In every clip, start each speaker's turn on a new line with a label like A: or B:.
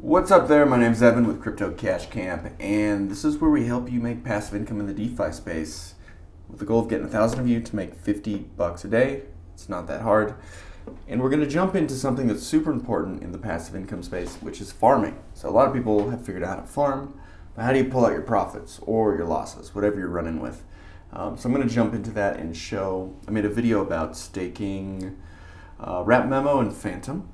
A: What's up there? My name's Evan with Crypto Cash Camp, and this is where we help you make passive income in the DeFi space with the goal of getting 1,000 of you to make 50 bucks a day. It's not that hard. And we're going to jump into something that's super important in the passive income space, which is farming. So a lot of people have figured out how to farm, but how do you pull out your profits or your losses, whatever you're running with? So I'm going to jump into that and show. I made a video about staking wMEMO and Phantom.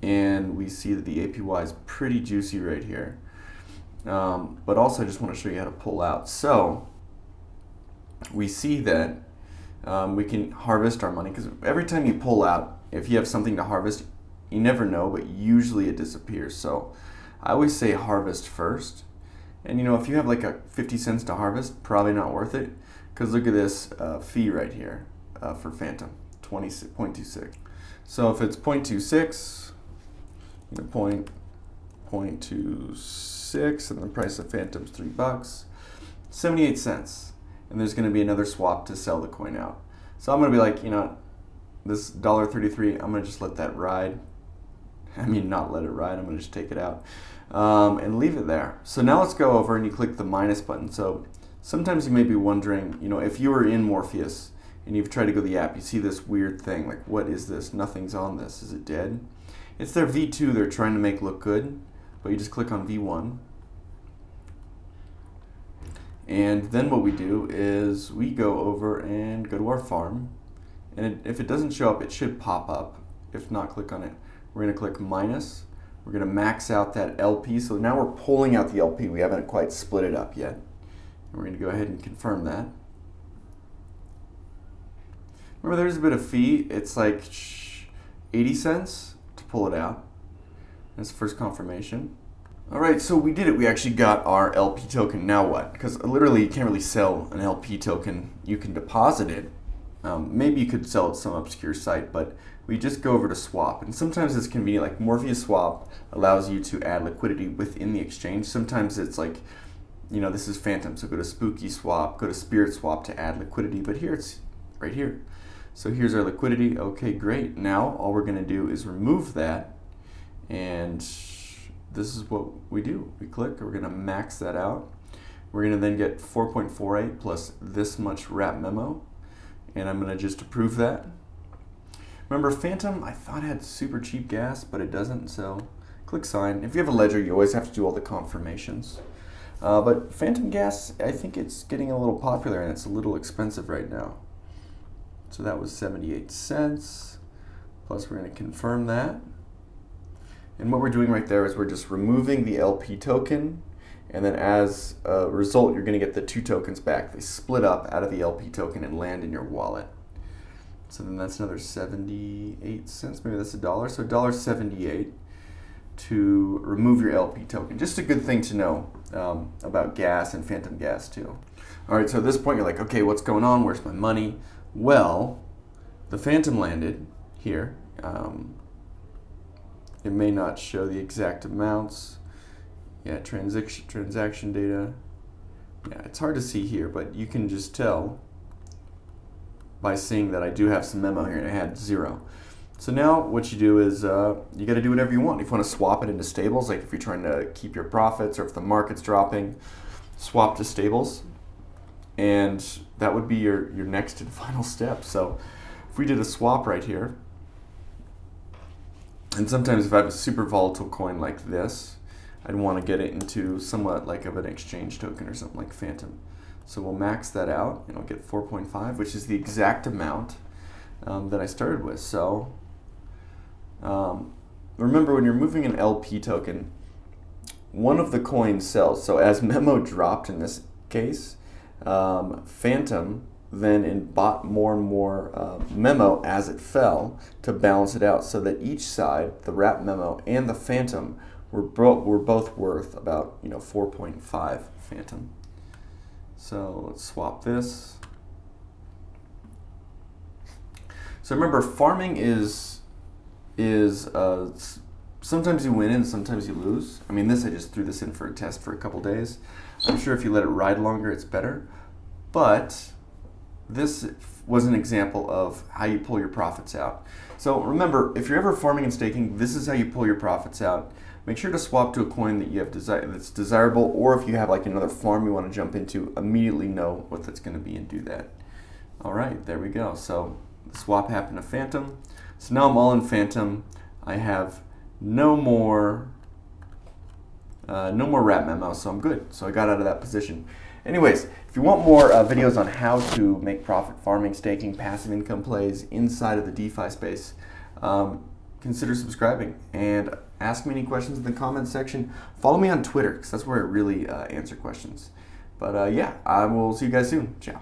A: And we see that the APY is pretty juicy right here. But also I just want to show you how to pull out. So we see that we can harvest our money, because every time you pull out, if you have something to harvest, you never know, but usually it disappears. So I always say harvest first. And you know, if you have like a 50 cents to harvest, probably not worth it, because look at this fee right here for Phantom, 0.26. So if it's 0.26, 0.26, and the price of Phantom's $3, 78 cents. And there's going to be another swap to sell the coin out. So I'm going to be like, you know, this $1.33, I'm going to just let that ride. I mean, not let it ride, I'm going to just take it out and leave it there. So now let's go over and you click the minus button. So sometimes you may be wondering, you know, if you were in Morpheus and you've tried to go to the app, you see this weird thing, like, what is this? Nothing's on this. Is it dead? It's their V2 they're trying to make look good, but you just click on V1. And then what we do is we go over and go to our farm. And if it doesn't show up, it should pop up. If not, click on it. We're going to click minus. We're going to max out that LP. So now we're pulling out the LP. We haven't quite split it up yet. And we're going to go ahead and confirm that. Remember, there's a bit of fee. It's like 80 cents. Pull it out. That's the first confirmation. All right, so we did it. We actually got our LP token. Now what? Because literally you can't really sell an LP token. You can deposit it. Maybe you could sell it to some obscure site, but we just go over to swap. And sometimes it's convenient, like Morpheus Swap allows you to add liquidity within the exchange. Sometimes it's like, you know, this is Phantom, so go to Spooky Swap, go to Spirit Swap to add liquidity, but here it's right here. So here's our liquidity. Okay, great. Now all we're going to do is remove that, and this is what we do. We click, we're going to max that out. We're going to then get 4.48 plus this much wMEMO, and I'm going to just approve that. Remember, Phantom, I thought had super cheap gas, but it doesn't, so click sign. If you have a ledger, you always have to do all the confirmations. But Phantom gas, I think it's getting a little popular, and it's a little expensive right now. So that was 78 cents, plus we're going to confirm that. And what we're doing right there is we're just removing the LP token, and then as a result, you're going to get the two tokens back. They split up out of the LP token and land in your wallet. So then that's another 78 cents, maybe that's $1. So $1.78 to remove your LP token. Just a good thing to know about gas and Phantom gas too. All right, so at this point you're like, okay, what's going on? Where's my money? Well, the Phantom landed here. It may not show the exact amounts. Yeah, transaction data. Yeah, it's hard to see here, but you can just tell by seeing that I do have some memo here, and I had 0. So now what you do is you got to do whatever you want. If you want to swap it into stables, like if you're trying to keep your profits, or if the market's dropping, swap to stables. And that would be your next and final step. So if we did a swap right here, and sometimes if I have a super volatile coin like this, I'd want to get it into somewhat like of an exchange token or something like Phantom. So we'll max that out, and I'll get 4.5, which is the exact amount that I started with. So remember, when you're moving an LP token, one of the coins sells. So as wMEMO dropped in this case, Phantom then bought more and more wMEMO as it fell to balance it out, so that each side, the wMEMO and the Phantom, were both worth about 4.5 Phantom. So let's swap this. So remember, farming is sometimes you win and sometimes you lose. I mean, I just threw this in for a test for a couple days. I'm sure if you let it ride longer, it's better. But this was an example of how you pull your profits out. So remember, if you're ever farming and staking, this is how you pull your profits out. make sure to swap to a coin that you have that's desirable, or if you have like another farm you want to jump into, immediately know what that's going to be and do that. All right, there we go. So the swap happened to Phantom. So now I'm all in Phantom. I have no more wMEMO, so I'm good. So I got out of that position. Anyways, if you want more videos on how to make profit farming, staking, passive income plays inside of the DeFi space, consider subscribing and ask me any questions in the comments section. Follow me on Twitter, because that's where I really answer questions. But yeah, I will see you guys soon. Ciao.